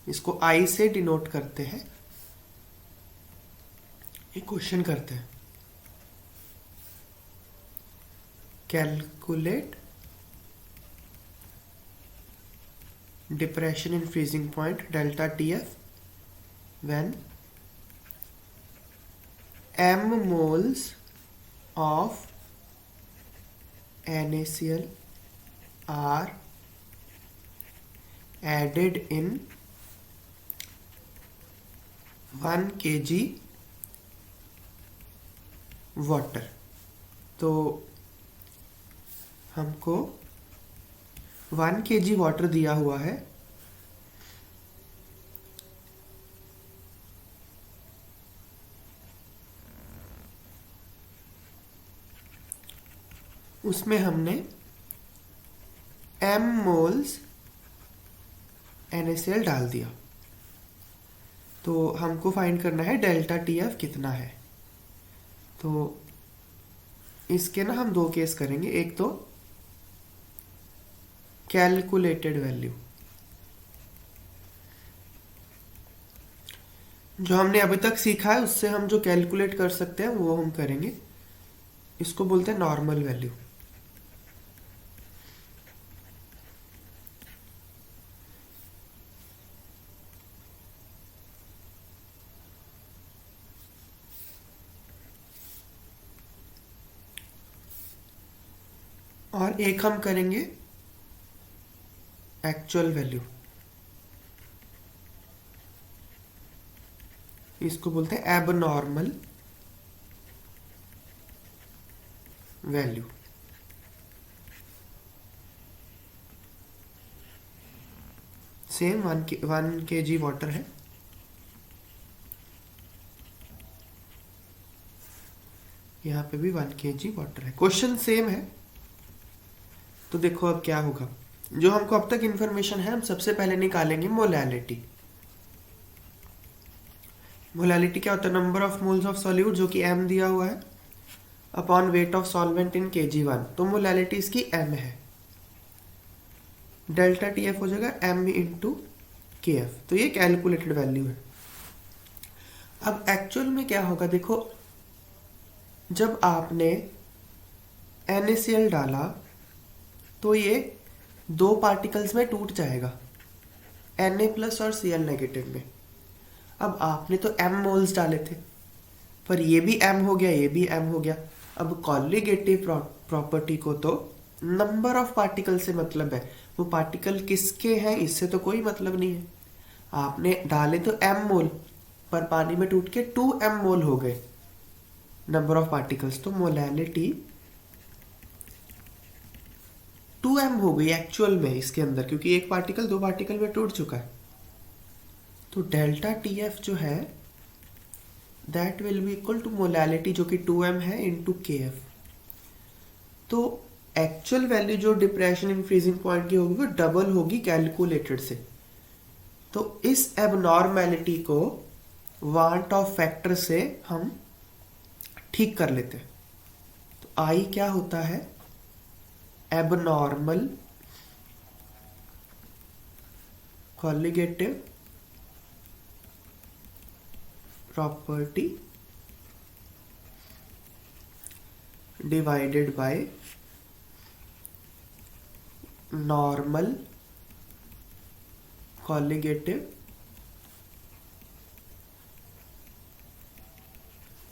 इसको आई से डिनोट करते हैं। एक क्वेश्चन करते हैं, calculate depression in freezing point delta T F when m moles of NaCl are added in 1 kg water. तो हमको 1 kg वाटर दिया हुआ है, उसमें हमने m मोल्स NaCl डाल दिया। तो हमको फाइंड करना है डेल्टा टी एफ कितना है। तो इसके ना हम दो केस करेंगे, एक तो कैलकुलेटेड वैल्यू, जो हमने अभी तक सीखा है उससे हम जो कैलकुलेट कर सकते हैं वो हम करेंगे। इसको बोलते हैं नॉर्मल वैल्यू। और एक हम करेंगे एक्चुअल वैल्यू, इसको बोलते हैं abnormal value. Same 1 kg water है, यहाँ पे भी 1 kg वाटर है, क्वेश्चन सेम है। तो देखो अब क्या होगा, जो हमको अब तक इंफॉर्मेशन है हम सबसे पहले निकालेंगे मोलैलिटी। मोलैलिटी क्या होता है, number of moles of solute जो कि m दिया हुआ है upon weight of solvent in kg1। तो मोलैलिटी इसकी m है, डेल्टा टी एफ हो जाएगा m इंटू के एफ। तो ये कैलकुलेटेड वैल्यू है। अब एक्चुअल में क्या होगा, देखो जब आपने NaCl डाला तो ये दो पार्टिकल्स में टूट जाएगा, Na प्लस और Cl नेगेटिव में। अब आपने तो m मोल्स डाले थे, पर ये भी m हो गया, ये भी m हो गया। अब कॉलिगेटिव प्रॉपर्टी को तो नंबर ऑफ पार्टिकल से मतलब है, वो पार्टिकल किसके हैं इससे तो कोई मतलब नहीं है। आपने डाले तो m मोल, पर पानी में टूट के 2m मोल हो गए नंबर ऑफ पार्टिकल्स। तो मोलैलिटी 2m हो गई एक्चुअल में इसके अंदर, क्योंकि एक पार्टिकल दो पार्टिकल में टूट चुका है। तो डेल्टा टी एफ जो है that will be equal to molality जो कि 2m है इंटू के एफ। तो एक्चुअल वैल्यू जो डिप्रेशन इन फ्रीजिंग पॉइंट की होगी वो डबल होगी कैलकुलेटेड से। तो इस एबनॉर्मेलिटी को वांट ऑफ फैक्टर से हम ठीक कर लेते हैं। तो आई क्या होता है, abnormal colligative property divided by normal colligative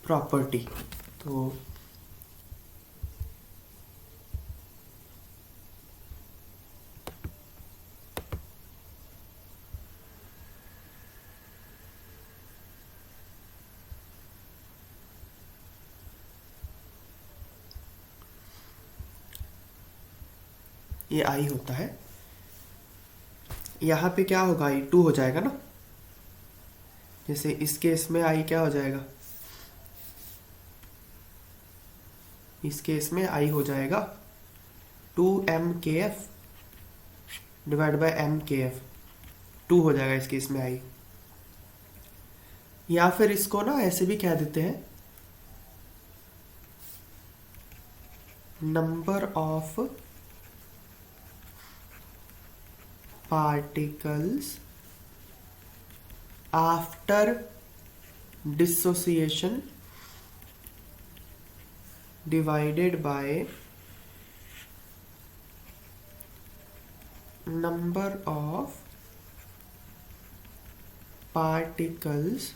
property. तो ये आई होता है, यहाँ पे क्या होगा, आई 2 हो जाएगा ना। जैसे इस केस में आई क्या हो जाएगा, इस केस में आई हो जाएगा 2mkf डिवाइड बाय mkf, 2 हो जाएगा इस केस में आई। या फिर इसको ना ऐसे भी कह देते हैं, number of particles after dissociation divided by number of particles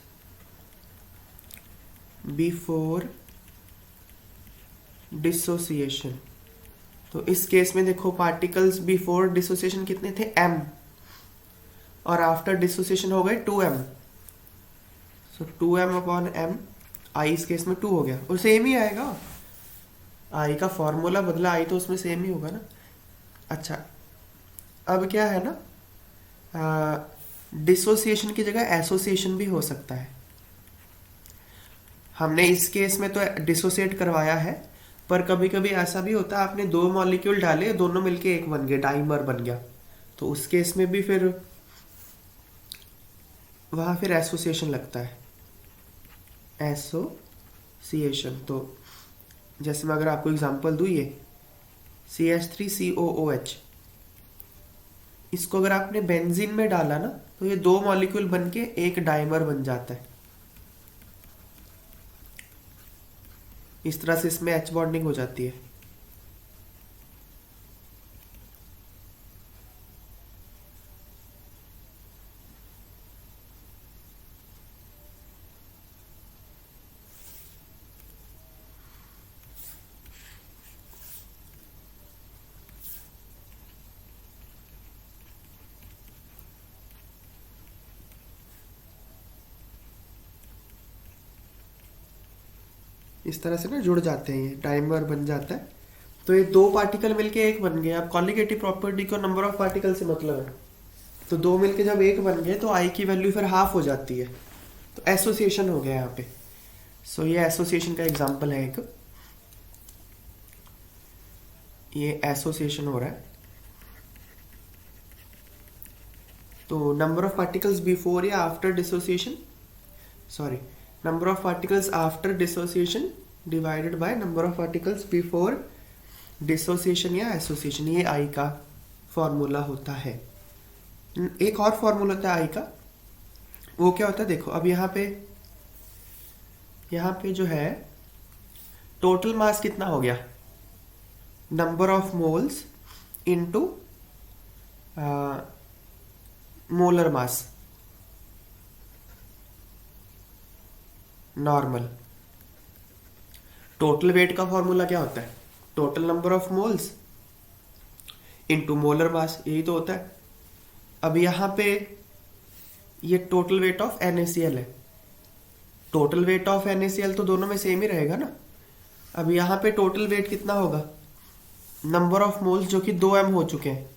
before dissociation. तो इस केस में देखो पार्टिकल्स बिफोर डिसोसिएशन कितने थे, m, और आफ्टर डिसोसिएशन हो गए 2m। So 2m upon m, i इस केस में 2 हो गया, और सेम ही आएगा, i का फॉर्मूला बदला, i तो उसमें सेम ही होगा ना। अच्छा, अब क्या है ना, डिसोसिएशन की जगह एसोसिएशन भी हो सकता है। हमने इस केस में तो डिसोसिएट करवाया है, पर कभी कभी ऐसा भी होता है आपने 2 मॉलिक्यूल डाले, दोनों मिलके एक बन गए, डाइमर बन गया, तो उस केस में भी फिर वहां फिर एसोसिएशन लगता है, एसोसिएशन। तो जैसे मैं अगर आपको एग्जांपल दूं, ये CH3COOH, इसको अगर आपने बेंजीन में डाला ना, तो ये 2 मॉलिक्यूल बन के एक डाइमर बन जाता है। इस तरह से इसमें H बॉन्डिंग हो जाती है। इस तरह से ना जुड़ जाते हैं, ये डाइमर बन जाता है। तो ये 2 पार्टिकल मिलके एक बन गए। अब कॉलिगेटिव प्रॉपर्टी को नंबर ऑफ पार्टिकल से मतलब है, तो 2 मिलके जब एक बन गए तो आई की वैल्यू फिर हाफ हो जाती है, तो एसोसिएशन हो गया यहाँ पे। सो ये एसोसिएशन का एग्जांपल है एक, ये एसोसिएशन हो रहा है। तो नंबर ऑफ पार्टिकल्स बिफोर या after dissociation, sorry, number of particles after dissociation divided by number of particles before dissociation या एसोसिएशन, ये आई का फॉर्मूला होता है। एक और फॉर्मूला होता है आई का, वो क्या होता है देखो। अब यहाँ पे जो है टोटल मास कितना हो गया, number of moles into molar mass normal. Total weight का फॉर्मूला क्या होता है, total number of moles into molar mass, यही तो होता है। अब यहां पे ये टोटल वेट ऑफ NaCl है, टोटल वेट ऑफ NaCl तो दोनों में सेम ही रहेगा ना। अब यहां पे टोटल वेट कितना होगा, नंबर ऑफ मोल्स जो कि 2m हो चुके हैं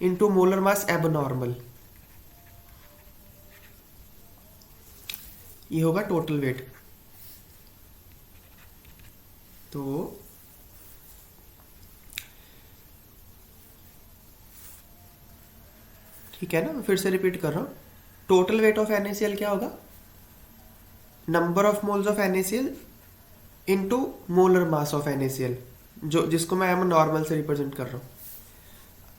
इनटू मोलर मास एबनॉर्मल, ये होगा टोटल वेट। तो ठीक है ना, मैं फिर से रिपीट कर रहा हूं, टोटल वेट ऑफ NaCl क्या होगा, number of moles of NaCl into molar mass of NaCl, जो जिसको मैं एम नॉर्मल से रिप्रेजेंट कर रहा हूं।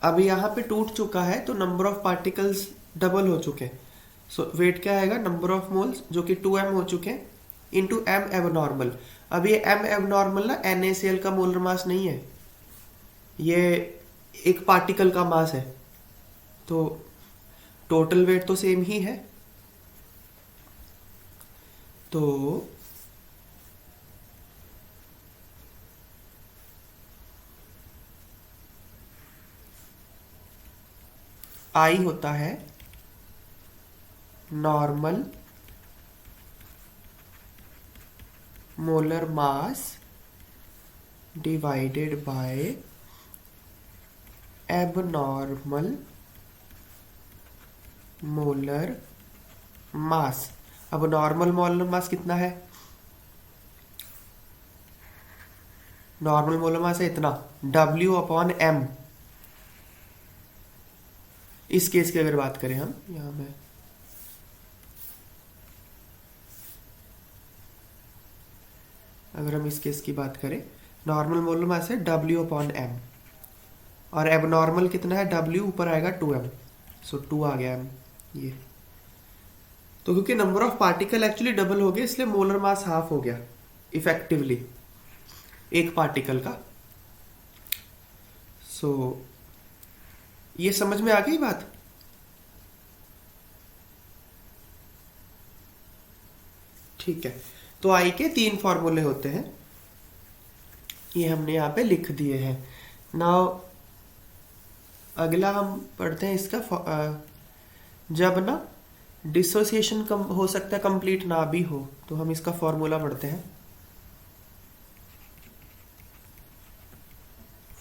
अब यहाँ पे टूट चुका है तो नंबर ऑफ पार्टिकल्स डबल हो चुके हैं, सो वेट क्या आएगा, नंबर ऑफ मोल्स जो कि 2m हो चुके हैं इंटू m एबनॉर्मल। अब ये m एबनॉर्मल ना NaCl का मोलर मास नहीं है, ये एक पार्टिकल का मास है, तो टोटल वेट तो सेम ही है। तो आई होता है normal molar mass divided by abnormal molar mass. अब नॉर्मल मोलर मास कितना है, नॉर्मल मोलर मास है इतना, W अपॉन M। इस केस की अगर बात करें हम, यहां में अगर हम इस केस की बात करें, नॉर्मल मोलर मास है W अपॉन M, और एबनॉर्मल कितना है, W ऊपर आएगा 2m, सो 2 आ गया m, ये तो क्योंकि number of particle actually double हो गया इसलिए मोलर मास हाफ हो गया इफेक्टिवली एक पार्टिकल का। सो ये समझ में आ गई बात। ठीक है, तो आई के 3 फॉर्मूले होते हैं, ये हमने यहाँ पे लिख दिए हैं। नाउ अगला हम पढ़ते हैं इसका जब ना डिसोसिएशन कम हो सकता है कंप्लीट ना भी हो, तो हम इसका फॉर्मूला पढ़ते हैं।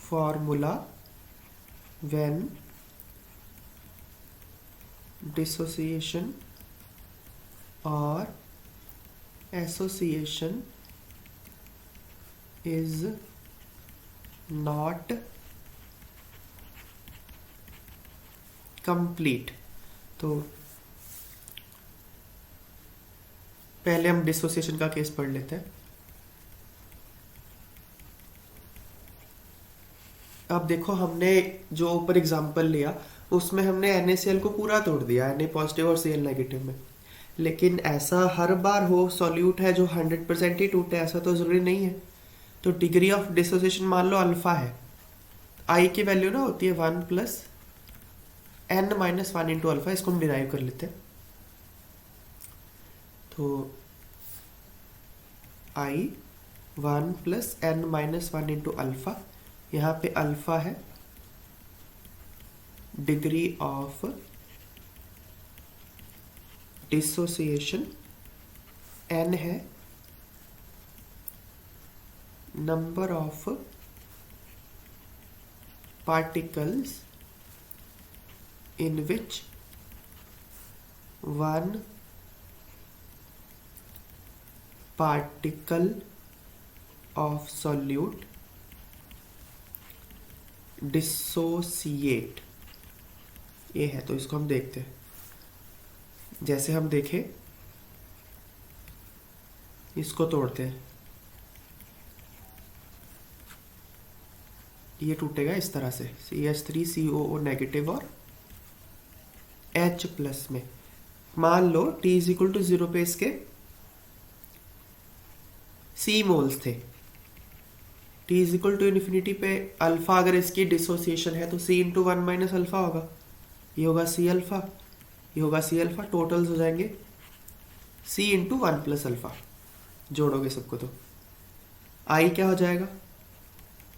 फॉर्मूला व्हेन डिसोसिएशन और एसोसिएशन इज नॉट कंप्लीट। तो पहले हम डिसोसिएशन का केस पढ़ लेते हैं। अब देखो हमने जो ऊपर एग्जांपल लिया उसमें हमने NaCl को पूरा तोड़ दिया, Na पॉजिटिव और Cl नेगेटिव में, लेकिन ऐसा हर बार हो सॉल्यूट है जो 100% ही टूटे, ऐसा तो जरूरी नहीं है। तो डिग्री ऑफ डिसोसिएशन मान लो अल्फा है, आई की वैल्यू ना होती है 1 + n-1 इंटू अल्फा, इसको हम डिराइव कर लेते हैं। तो आई 1 + n-1 इंटू अल्फा, यहाँ पे अल्फा है डिग्री ऑफ डिसोसिएशन, n है number of particles in which one particle of solute dissociate, ये है। तो इसको हम देखते हैं, जैसे हम देखें इसको तोड़ते हैं, ये टूटेगा इस तरह से CH3COO नेगेटिव और H+ में। मान लो T = 0 पे इसके C मोल्स थे, T = पे अल्फा अगर इसकी डिसोसिएशन है तो C × 1 - अल्फा होगा, ये होगा C अल्फा, ये होगा C अल्फा, टोटल्स हो जाएंगे C × 1 + अल्फा, जोड़ोगे सबको तो I क्या हो जाएगा,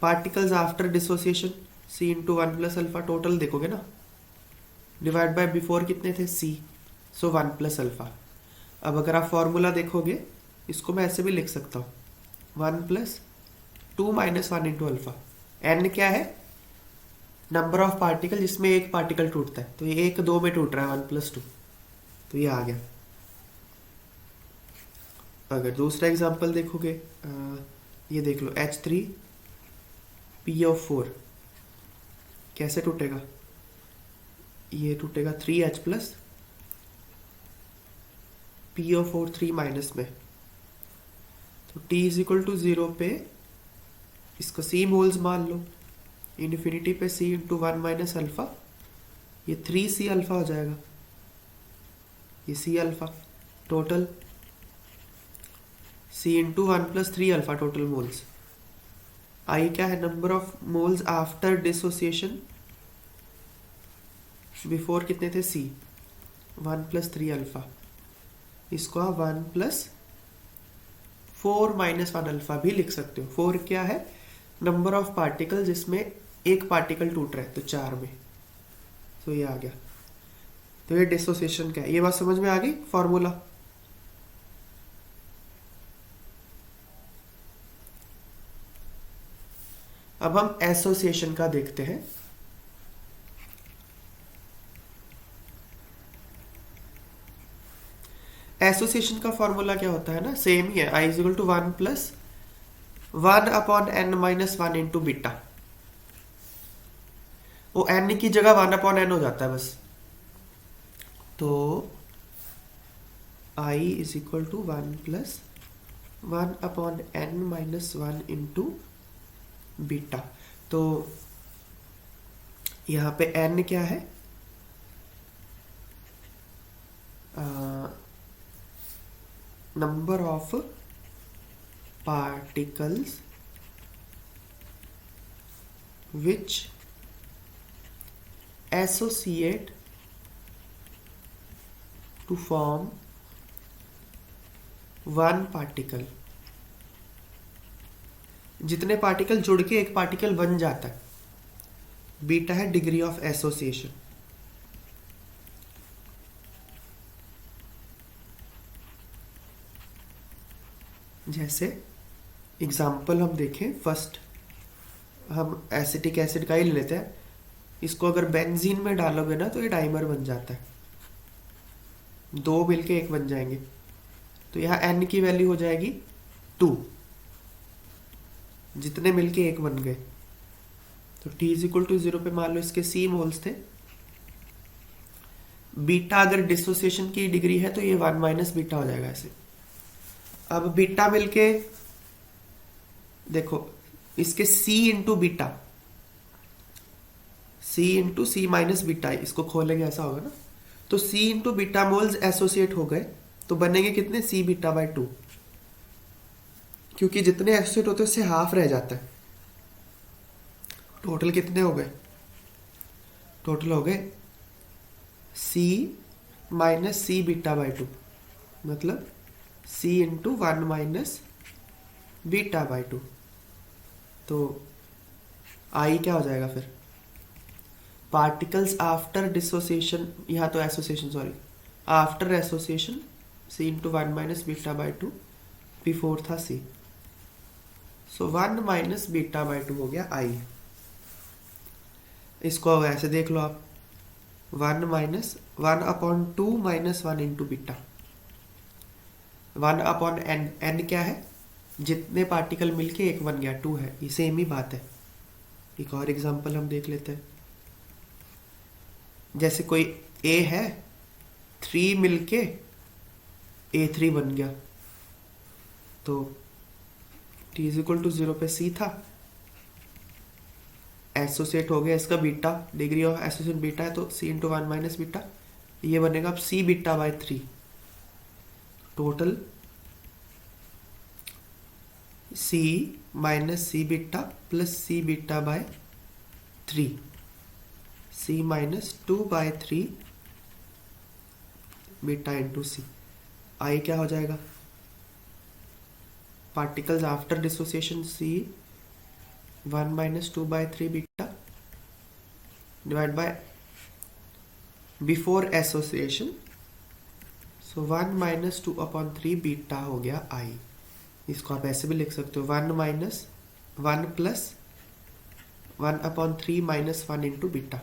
particles after dissociation C × 1 + alpha, total देखोगे ना, डिवाइड बाय बिफोर कितने थे C, सो 1 + अल्फा। अब अगर आप फॉर्मूला देखोगे इसको मैं ऐसे भी लिख सकता हूँ 1 + 2 - 1 इंटू अल्फा। n क्या है, नंबर ऑफ पार्टिकल जिसमें एक पार्टिकल टूटता है, तो ये 1 2 में टूट रहा है 1 + 2, तो ये आ गया। अगर दूसरा एग्जांपल देखोगे ये देख लो H3PO4 कैसे टूटेगा, ये टूटेगा 3H+ PO4 3 माइनस में। तो T = 0 पे इसको C मोल्स मान लो, इन्फिनिटी पे C × 1 - अल्फा, ये 3C अल्फा हो जाएगा, ये C alpha, total C × 1 + 3 alpha, total moles. I क्या है, number of moles after dissociation, before कितने थे C, 1 + 3 अल्फा, इसको आप 1 + 4 - 1 अल्फा भी लिख सकते हो। 4 क्या है, नंबर ऑफ पार्टिकल जिसमें एक पार्टिकल टूट रहा है, तो 4 में, तो ये आ गया। तो ये डिसोसिएशन क्या है, ये बात समझ में आ गई फॉर्मूला। अब हम एसोसिएशन का देखते हैं। एसोसिएशन का फॉर्मूला क्या होता है ना, सेम ही है, I = 1 + 1/n-1 इंटू बीटा। वो n की जगह 1/n हो जाता है बस। तो I = 1 + 1/n-1 इंटू बीटा। तो यहाँ पे n क्या है, number of particles which associate to form one particle। जितने पार्टिकल जुड़ के एक पार्टिकल बन जाता है, बीटा है डिग्री ऑफ एसोसिएशन। जैसे एग्जाम्पल हम देखें, फर्स्ट हम एसिटिक एसिड का ही ले लेते हैं। इसको अगर बेंजीन में डालोगे ना तो ये डाइमर बन जाता है, दो मिलके एक बन जाएंगे। तो यहाँ n की वैल्यू हो जाएगी 2, जितने मिलके एक बन गए। तो t इज इक्वल टू 0 पे मान लो इसके c मोल्स थे। बीटा अगर डिसोसिएशन की डिग्री है तो ये 1 माइनस बीटा हो जाएगा ऐसे। अब बीटा मिलके देखो, इसके c into beta, c into C minus beta, इसको खोलेंगे ऐसा होगा ना। तो c into beta moles associate हो गए तो बनेंगे कितने, c बीटा बाय 2, क्योंकि जितने एसोसिएट होते हैं उससे हाफ रह जाता है। टोटल कितने हो गए, टोटल हो गए c minus C beta by 2, मतलब c into 1 minus beta by 2। तो आई क्या हो जाएगा फिर, पार्टिकल्स आफ्टर डिसोसिएशन, यहाँ तो association sorry, after association c into 1 minus beta by 2, before था c। So 1 minus beta by 2 हो गया आई। इसको ऐसे देख लो आप, 1 minus 1 upon 2 minus 1 into beta, 1 upon n, n क्या है, जितने पार्टिकल मिलके एक बन गया, 2 है, ये सेम ही बात है। एक और एग्जांपल हम देख लेते हैं। जैसे कोई a है, 3 मिलके A3 बन गया, तो t इज इक्वल टू 0 पे c था, एसोसिएट हो गया इसका beta, degree of association beta है तो c इंटू 1 माइनस बीटा, ये बनेगा अब c beta by 3। Total c minus C beta plus C beta by 3, c minus 2 by 3 beta into C. I क्या हो जाएगा, particles after dissociation c 1 minus 2 by 3 beta divide by before association, so 1 minus 2 upon 3 beta हो गया आई। इसको आप ऐसे भी लिख सकते हो, 1 minus 1 plus 1 upon 3 minus 1 into beta.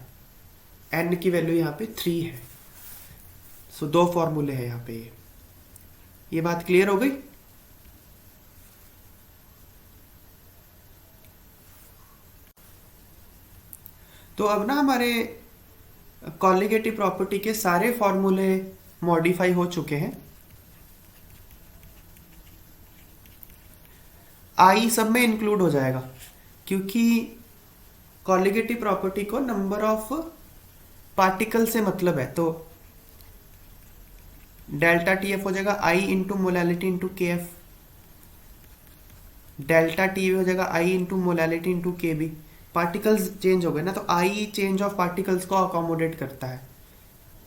n की वैल्यू यहाँ पे 3 है। सो दो फॉर्मूले हैं यहाँ पे। ये बात क्लियर हो गई। तो अब ना हमारे कॉलिगेटिव प्रॉपर्टी के सारे फॉर्मूले मॉडिफाई हो चुके हैं। आई सब में इंक्लूड हो जाएगा, क्योंकि कॉलिगेटिव प्रॉपर्टी को नंबर ऑफ पार्टिकल से मतलब है। तो डेल्टा टी एफ हो जाएगा i into molality into K F, delta T हो जाएगा i into molality into K B. Particles change हो गए ना, तो आई चेंज ऑफ पार्टिकल्स को अकोमोडेट करता है।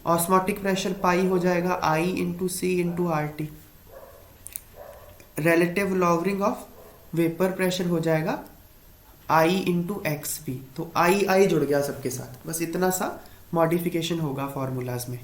ऑस्मोटिक प्रेशर पाई हो जाएगा i into C into R T. Relative lowering of vapour pressure हो जाएगा आई इंटू एक्स बी। तो आई जुड़ गया सबके साथ, बस इतना सा मॉडिफिकेशन होगा फॉर्मूलाज में।